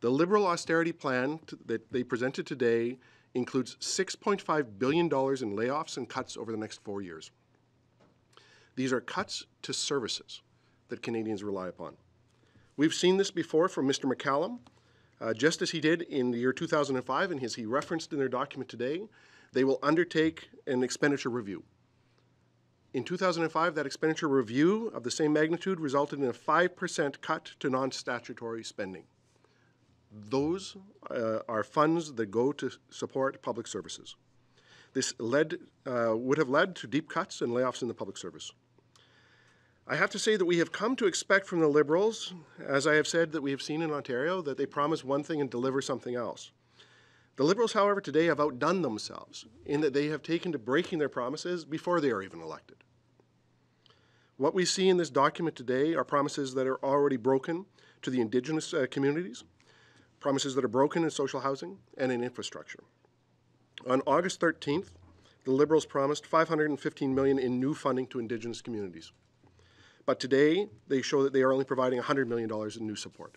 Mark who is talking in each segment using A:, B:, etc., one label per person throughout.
A: The Liberal austerity plan that they presented today includes $6.5 billion in layoffs and cuts over the next 4 years. These are cuts to services that Canadians rely upon. We've seen this before from Mr. McCallum, just as he did in the year 2005, and as he referenced in their document today, they will undertake an expenditure review. In 2005, that expenditure review of the same magnitude resulted in a 5% cut to non-statutory spending. Those are funds that go to support public services. This would have led to deep cuts and layoffs in the public service. I have to say that we have come to expect from the Liberals, as I have said that we have seen in Ontario, that they promise one thing and deliver something else. The Liberals, however, today have outdone themselves in that they have taken to breaking their promises before they are even elected. What we see in this document today are promises that are already broken to the Indigenous communities, promises that are broken in social housing and in infrastructure. On August 13th, the Liberals promised $515 million in new funding to Indigenous communities. But today, they show that they are only providing $100 million in new support.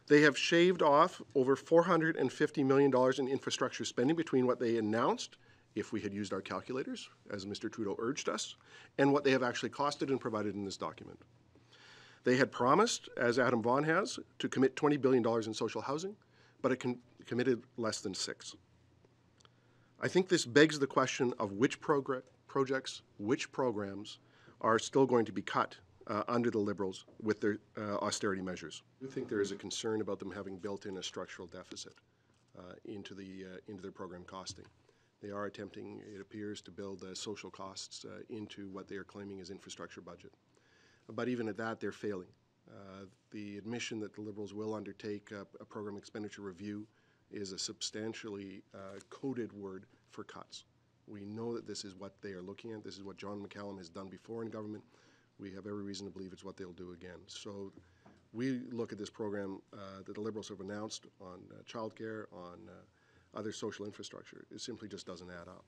A: They have shaved off over $450 million in infrastructure spending between what they announced, if we had used our calculators, as Mr. Trudeau urged us, and what they have actually costed and provided in this document. They had promised, as Adam Vaughan has, to commit $20 billion in social housing, but it committed less than $6 billion. I think this begs the question of which projects, which programs are still going to be cut under the Liberals with their austerity measures. I think there is a concern about them having built in a structural deficit into their program costing. They are attempting, it appears, to build social costs into what they are claiming is infrastructure budget. But even at that, they're failing. The admission that the Liberals will undertake a program expenditure review is a substantially coded word for cuts. We know that this is what they are looking at. This is what John McCallum has done before in government. We have every reason to believe it's what they'll do again. So we look at this program that the Liberals have announced on childcare, on other social infrastructure. It simply just doesn't add up.